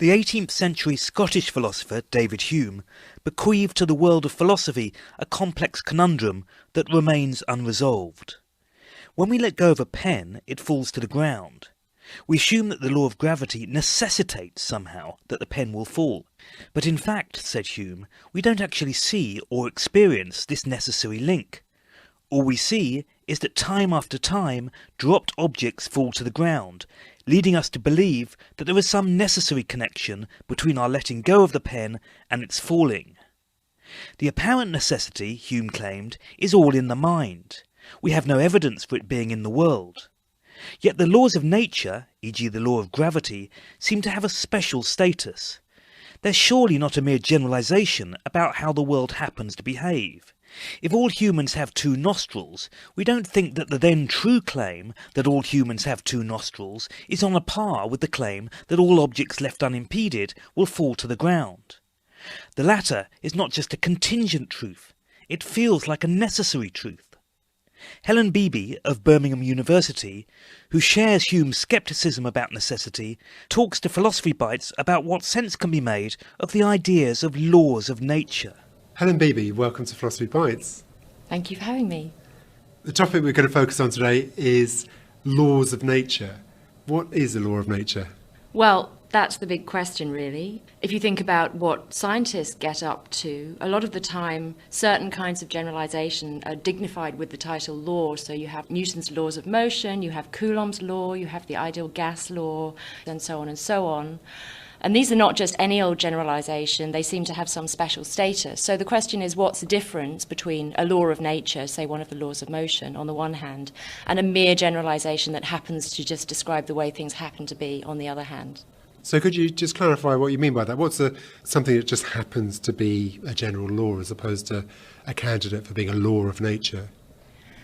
The 18th century Scottish philosopher David Hume bequeathed to the world of philosophy a complex conundrum that remains unresolved. When we let go of a pen, it falls to the ground. We assume that the law of gravity necessitates somehow that the pen will fall. But in fact, said Hume, we don't actually see or experience this necessary link. All we see is that time after time, dropped objects fall to the ground, leading us to believe that there is some necessary connection between our letting go of the pen and its falling. The apparent necessity, Hume claimed, is all in the mind. We have no evidence for it being in the world. Yet the laws of nature, e.g. the law of gravity, seem to have a special status. They're surely not a mere generalization about how the world happens to behave. If all humans have two nostrils, we don't think that the then true claim that all humans have two nostrils is on a par with the claim that all objects left unimpeded will fall to the ground. The latter is not just a contingent truth, it feels like a necessary truth. Helen Beebe of Birmingham University, who shares Hume's scepticism about necessity, talks to Philosophy Bites about what sense can be made of the ideas of laws of nature. Helen Beebe, welcome to Philosophy Bites. Thank you for having me. The topic we're going to focus on today is laws of nature. What is a law of nature? Well, that's the big question, really. If you think about what scientists get up to, a lot of the time, certain kinds of generalization are dignified with the title law. So you have Newton's laws of motion, you have Coulomb's law, you have the ideal gas law, and so on and so on. And these are not just any old generalization, they seem to have some special status. So the question is, what's the difference between a law of nature, say one of the laws of motion, on the one hand, and a mere generalization that happens to just describe the way things happen to be, on the other hand? So could you just clarify what you mean by that? What's something that just happens to be a general law as opposed to a candidate for being a law of nature?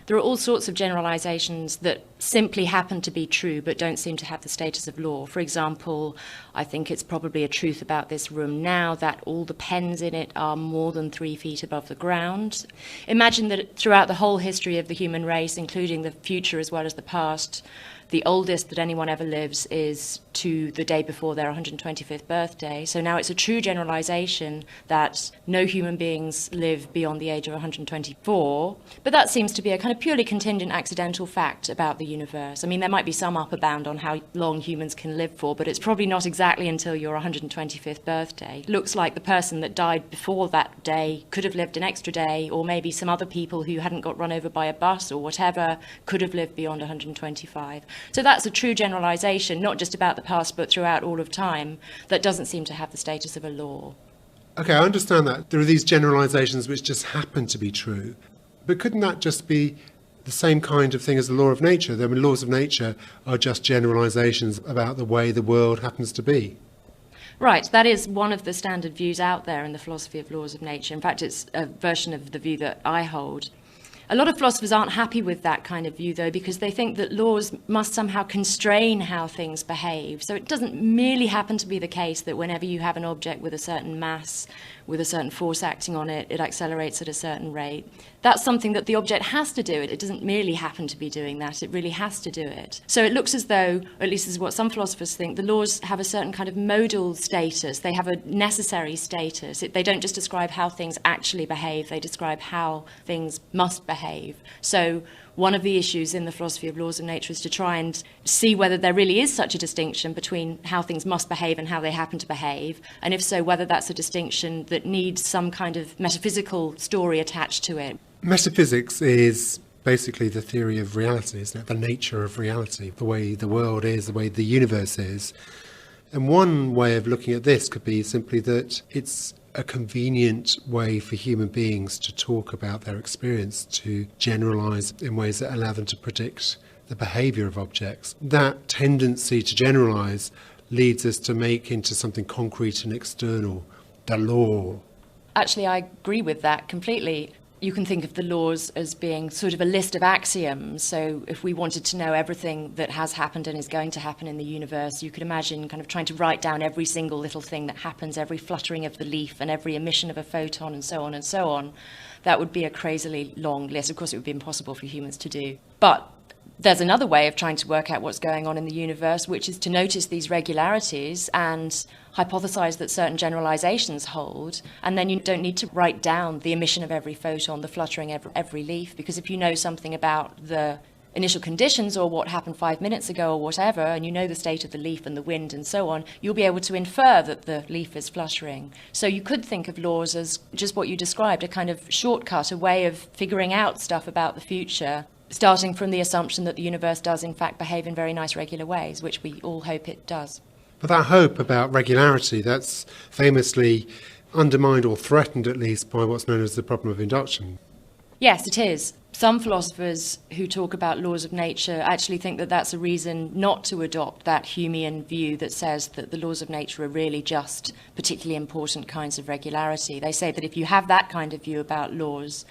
There are all sorts of generalizations that simply happen to be true but don't seem to have the status of law. For example, I think it's probably a truth about this room now that all the pens in it are more than 3 feet above the ground. Imagine that throughout the whole history of the human race, including the future as well as the past, the oldest that anyone ever lives is to the day before their 125th birthday. So now it's a true generalization that no human beings live beyond the age of 124. But that seems to be a kind of purely contingent accidental fact about the universe. I mean, there might be some upper bound on how long humans can live for, but it's probably not exactly until your 125th birthday. Looks like the person that died before that day could have lived an extra day, or maybe some other people who hadn't got run over by a bus or whatever could have lived beyond 125. So that's a true generalization, not just about the past, but throughout all of time, that doesn't seem to have the status of a law. Okay, I understand that. There are these generalizations which just happen to be true. But couldn't that just be the same kind of thing as the law of nature? I mean, laws of nature are just generalizations about the way the world happens to be. Right, that is one of the standard views out there in the philosophy of laws of nature. In fact, it's a version of the view that I hold. A lot of philosophers aren't happy with that kind of view, though, because they think that laws must somehow constrain how things behave. So it doesn't merely happen to be the case that whenever you have an object with a certain mass, with a certain force acting on it, it accelerates at a certain rate. That's something that the object has to do. It doesn't merely happen to be doing that. It really has to do it. So it looks as though, or at least this is what some philosophers think, the laws have a certain kind of modal status. They have a necessary status. They don't just describe how things actually behave. They describe how things must behave. So one of the issues in the philosophy of laws of nature is to try and see whether there really is such a distinction between how things must behave and how they happen to behave, and if so, whether that's a distinction that needs some kind of metaphysical story attached to it. Metaphysics is basically the theory of reality, isn't it? The nature of reality, the way the world is, the way the universe is. And one way of looking at this could be simply that it's a convenient way for human beings to talk about their experience, to generalise in ways that allow them to predict the behaviour of objects. That tendency to generalise leads us to make into something concrete and external the law. Actually, I agree with that completely. You can think of the laws as being sort of a list of axioms. So if we wanted to know everything that has happened and is going to happen in the universe, you could imagine kind of trying to write down every single little thing that happens, every fluttering of the leaf and every emission of a photon and so on and so on. That would be a crazily long list. Of course, it would be impossible for humans to do. But There's another way of trying to work out what's going on in the universe, which is to notice these regularities and hypothesize that certain generalizations hold, and then you don't need to write down the emission of every photon, the fluttering of every leaf, because if you know something about the initial conditions or what happened 5 minutes ago or whatever, and you know the state of the leaf and the wind and so on, you'll be able to infer that the leaf is fluttering. So you could think of laws as just what you described, a kind of shortcut, a way of figuring out stuff about the future, starting from the assumption that the universe does in fact behave in very nice regular ways, which we all hope it does. But that hope about regularity, that's famously undermined or threatened at least by what's known as the problem of induction. Yes, it is. Some philosophers who talk about laws of nature actually think that that's a reason not to adopt that Humean view that says that the laws of nature are really just particularly important kinds of regularity. They say that if you have that kind of view about laws,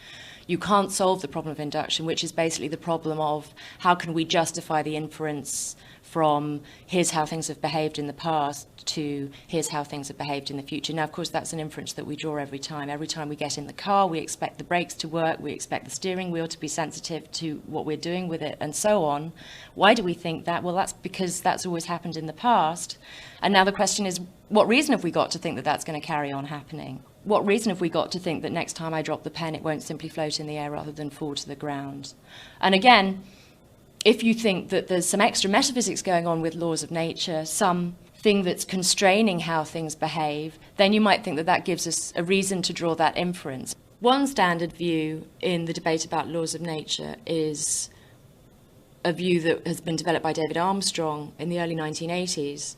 you can't solve the problem of induction, which is basically the problem of how can we justify the inference from here's how things have behaved in the past to here's how things have behaved in the future. Now, of course, that's an inference that we draw every time. Every time we get in the car, we expect the brakes to work, we expect the steering wheel to be sensitive to what we're doing with it, and so on. Why do we think that? Well, that's because that's always happened in the past. And now the question is, what reason have we got to think that that's going to carry on happening? What reason have we got to think that next time I drop the pen, it won't simply float in the air rather than fall to the ground? And again, if you think that there's some extra metaphysics going on with laws of nature, some thing that's constraining how things behave, then you might think that that gives us a reason to draw that inference. One standard view in the debate about laws of nature is a view that has been developed by David Armstrong in the early 1980s.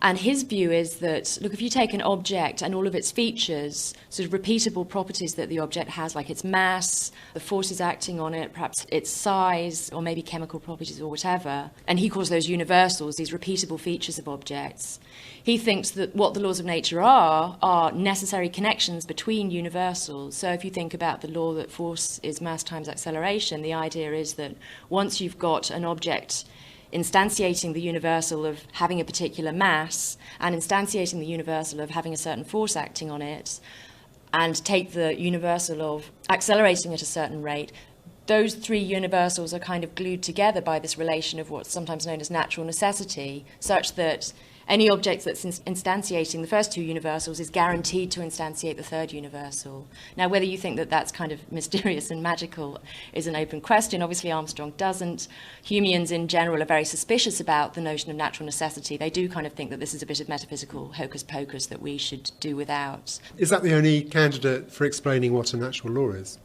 And his view is that, look, if you take an object and all of its features, sort of repeatable properties that the object has, like its mass, the forces acting on it, perhaps its size, or maybe chemical properties or whatever, and he calls those universals, these repeatable features of objects, he thinks that what the laws of nature are necessary connections between universals. So if you think about the law that force is mass times acceleration, the idea is that once you've got an object instantiating the universal of having a particular mass and instantiating the universal of having a certain force acting on it, and take the universal of accelerating at a certain rate, those three universals are kind of glued together by this relation of what's sometimes known as natural necessity, such that any object that's instantiating the first two universals is guaranteed to instantiate the third universal. Now, whether you think that that's kind of mysterious and magical is an open question. Obviously, Armstrong doesn't. Humeans in general are very suspicious about the notion of natural necessity. They do kind of think that this is a bit of metaphysical hocus pocus that we should do without. Is that the only candidate for explaining what a natural law is?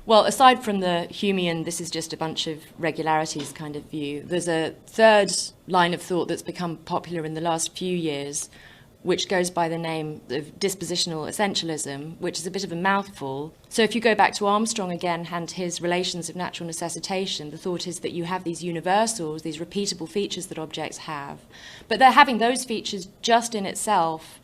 Well, aside from the Humean, this is just a bunch of regularities kind of view, there's a third line of thought that's become popular in the last few years, which goes by the name of dispositional essentialism, which is a bit of a mouthful. So if you go back to Armstrong again and his relations of natural necessitation, the thought is that you have these universals, these repeatable features that objects have, but they're having those features just in itself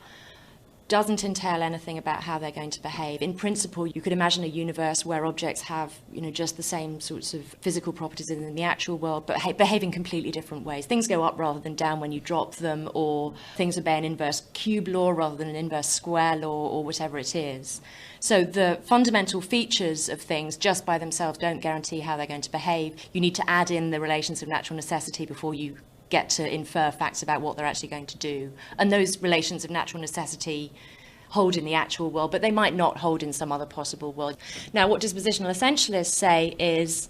doesn't entail anything about how they're going to behave. In principle, you could imagine a universe where objects have, just the same sorts of physical properties in the actual world, but behave in completely different ways. Things go up rather than down when you drop them, or things obey an inverse cube law rather than an inverse square law, or whatever it is. So the fundamental features of things just by themselves don't guarantee how they're going to behave. You need to add in the relations of natural necessity before you get to infer facts about what they're actually going to do. And those relations of natural necessity hold in the actual world, but they might not hold in some other possible world. Now, what dispositional essentialists say is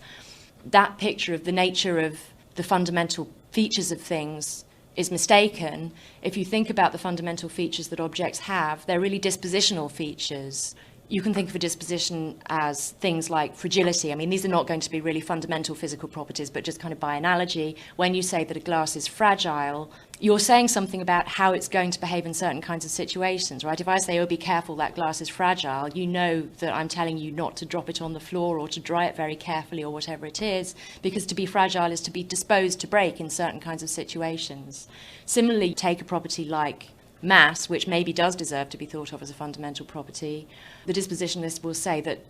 that picture of the nature of the fundamental features of things is mistaken. If you think about the fundamental features that objects have, they're really dispositional features. You can think of a disposition as things like fragility. I mean, these are not going to be really fundamental physical properties, but just kind of by analogy, when you say that a glass is fragile, you're saying something about how it's going to behave in certain kinds of situations, right? If I say, oh, be careful, that glass is fragile, you know that I'm telling you not to drop it on the floor or to dry it very carefully or whatever it is, because to be fragile is to be disposed to break in certain kinds of situations. Similarly, take a property like mass, which maybe does deserve to be thought of as a fundamental property. The dispositionalist will say that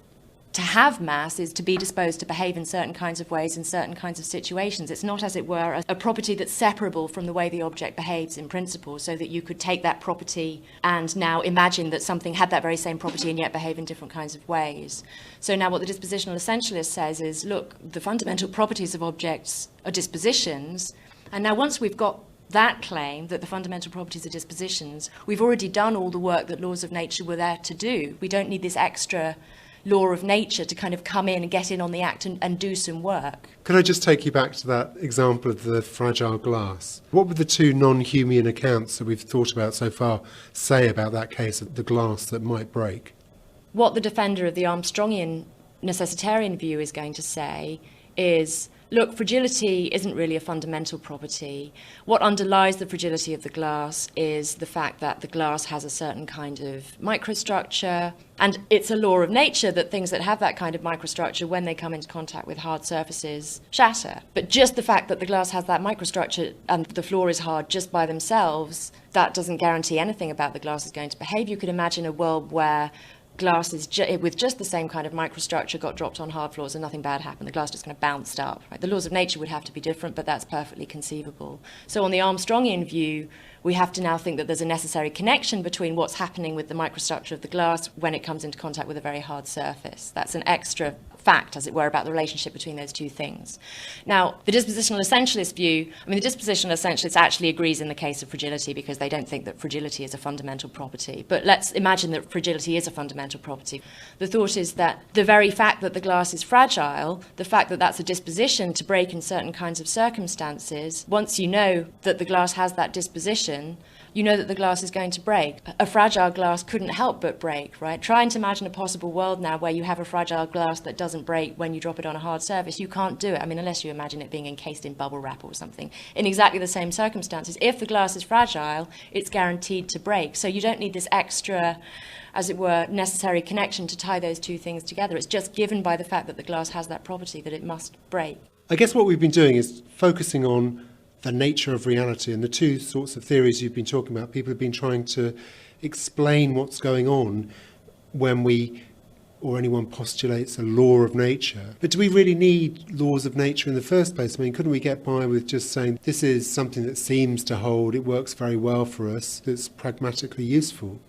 to have mass is to be disposed to behave in certain kinds of ways in certain kinds of situations. It's not, as it were, a property that's separable from the way the object behaves in principle, so that you could take that property and now imagine that something had that very same property and yet behave in different kinds of ways. So now what the dispositional essentialist says is, look, the fundamental properties of objects are dispositions, and now once we've got that claim that the fundamental properties are dispositions, we've already done all the work that laws of nature were there to do. We don't need this extra law of nature to kind of come in and get in on the act and do some work. Could I just take you back to that example of the fragile glass? What would the two non-Humean accounts that we've thought about so far say about that case of the glass that might break? What the defender of the Armstrongian necessitarian view is going to say is, look, fragility isn't really a fundamental property. What underlies the fragility of the glass is the fact that the glass has a certain kind of microstructure, and it's a law of nature that things that have that kind of microstructure, when they come into contact with hard surfaces, shatter. But just the fact that the glass has that microstructure and the floor is hard just by themselves, that doesn't guarantee anything about the glass is going to behave. You could imagine a world where glass is with just the same kind of microstructure got dropped on hard floors and nothing bad happened. The glass just kind of bounced up. Right? The laws of nature would have to be different, but that's perfectly conceivable. So on the Armstrongian view, we have to now think that there's a necessary connection between what's happening with the microstructure of the glass when it comes into contact with a very hard surface. That's an extra fact, as it were, about the relationship between those two things. Now, the dispositional essentialist view, the dispositional essentialist actually agrees in the case of fragility because they don't think that fragility is a fundamental property. But let's imagine that fragility is a fundamental property. The thought is that the very fact that the glass is fragile, the fact that that's a disposition to break in certain kinds of circumstances, once you know that the glass has that disposition, you know that the glass is going to break. A fragile glass couldn't help but break, right? Try and imagine a possible world now where you have a fragile glass that doesn't break when you drop it on a hard surface. You can't do it. Unless you imagine it being encased in bubble wrap or something. In exactly the same circumstances, if the glass is fragile, it's guaranteed to break. So you don't need this extra, as it were, necessary connection to tie those two things together. It's just given by the fact that the glass has that property that it must break. I guess what we've been doing is focusing on the nature of reality, and the two sorts of theories you've been talking about. People have been trying to explain what's going on when we, or anyone postulates a law of nature. But do we really need laws of nature in the first place? Couldn't we get by with just saying this is something that seems to hold, it works very well for us, that's pragmatically useful?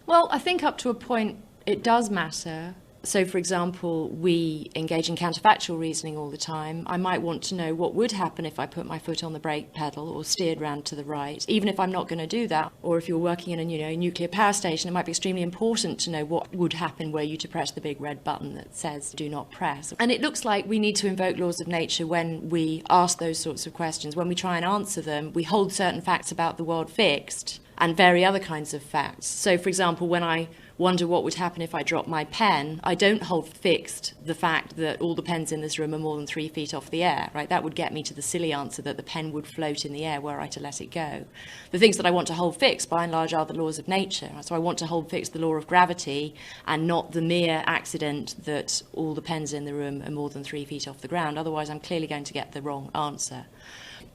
Well, I think up to a point it does matter. So, for example, we engage in counterfactual reasoning all the time. I might want to know what would happen if I put my foot on the brake pedal or steered round to the right, even if I'm not going to do that. Or if you're working in a nuclear power station, it might be extremely important to know what would happen were you to press the big red button that says do not press. And it looks like we need to invoke laws of nature when we ask those sorts of questions. When we try and answer them, we hold certain facts about the world fixed and vary other kinds of facts. So, for example, when I wonder what would happen if I dropped my pen, I don't hold fixed the fact that all the pens in this room are more than 3 feet off the air, right? That would get me to the silly answer that the pen would float in the air were I to let it go. The things that I want to hold fixed, by and large, are the laws of nature. So I want to hold fixed the law of gravity and not the mere accident that all the pens in the room are more than 3 feet off the ground. Otherwise, I'm clearly going to get the wrong answer.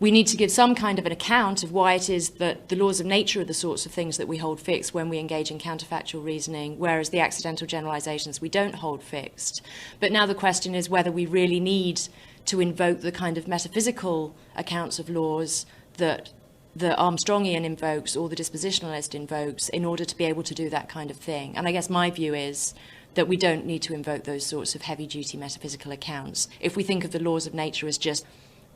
We need to give some kind of an account of why it is that the laws of nature are the sorts of things that we hold fixed when we engage in counterfactual reasoning, whereas the accidental generalizations we don't hold fixed. But now the question is whether we really need to invoke the kind of metaphysical accounts of laws that the Armstrongian invokes or the dispositionalist invokes in order to be able to do that kind of thing. And I guess my view is that we don't need to invoke those sorts of heavy-duty metaphysical accounts. If we think of the laws of nature as just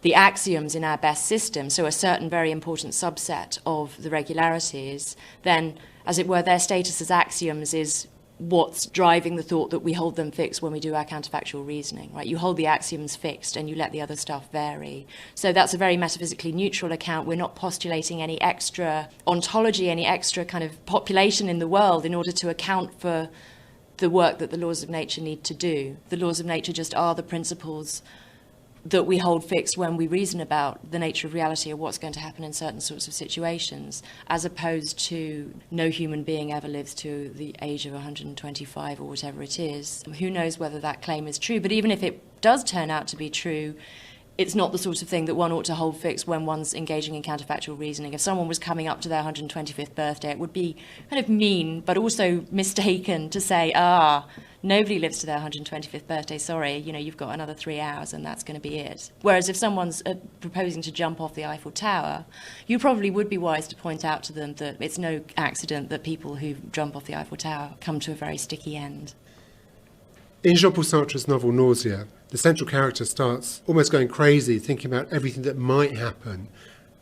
the axioms in our best system, so a certain very important subset of the regularities, then, as it were, their status as axioms is what's driving the thought that we hold them fixed when we do our counterfactual reasoning, right? You hold the axioms fixed and you let the other stuff vary. So that's a very metaphysically neutral account. We're not postulating any extra ontology, any extra kind of population in the world in order to account for the work that the laws of nature need to do. The laws of nature just are the principles that we hold fixed when we reason about the nature of reality or what's going to happen in certain sorts of situations, as opposed to no human being ever lives to the age of 125 or whatever it is. Who knows whether that claim is true, but even if it does turn out to be true, it's not the sort of thing that one ought to hold fixed when one's engaging in counterfactual reasoning. If someone was coming up to their 125th birthday, it would be kind of mean, but also mistaken to say, nobody lives to their 125th birthday, sorry, you've got another 3 hours and that's going to be it. Whereas if someone's proposing to jump off the Eiffel Tower, you probably would be wise to point out to them that it's no accident that people who jump off the Eiffel Tower come to a very sticky end. In Jean-Paul Sartre's novel Nausea, the central character starts almost going crazy, thinking about everything that might happen.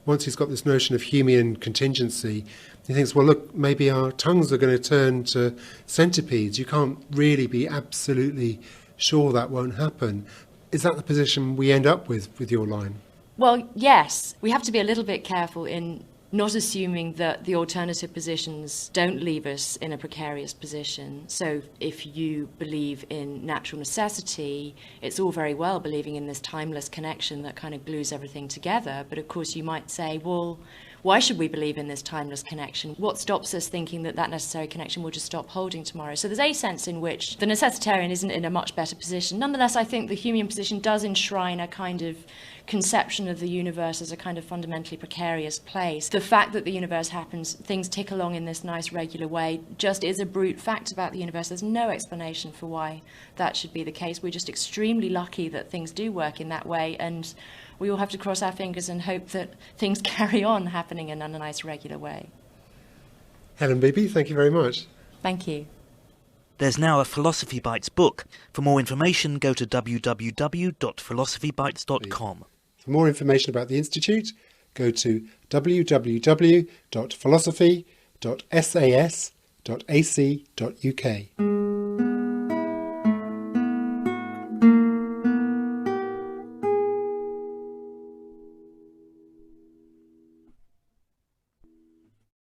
Once he's got this notion of Humean contingency, he thinks, well, look, maybe our tongues are going to turn to centipedes. You can't really be absolutely sure that won't happen. Is that the position we end up with your line? Well, yes. We have to be a little bit careful in not assuming that the alternative positions don't leave us in a precarious position. So if you believe in natural necessity, it's all very well believing in this timeless connection that kind of glues everything together. But of course you might say, well, why should we believe in this timeless connection? What stops us thinking that necessary connection will just stop holding tomorrow? So there's a sense in which the necessitarian isn't in a much better position. Nonetheless, I think the Humean position does enshrine a kind of conception of the universe as a kind of fundamentally precarious place. The fact that the universe happens, things tick along in this nice regular way, just is a brute fact about the universe. There's no explanation for why that should be the case. We're just extremely lucky that things do work in that way, and we all have to cross our fingers and hope that things carry on happening in a nice regular way. Helen Beebe, thank you very much. Thank you. There's now a Philosophy Bites book. For more information, go to www.philosophybites.com. For more information about the Institute, go to www.philosophy.sas.ac.uk.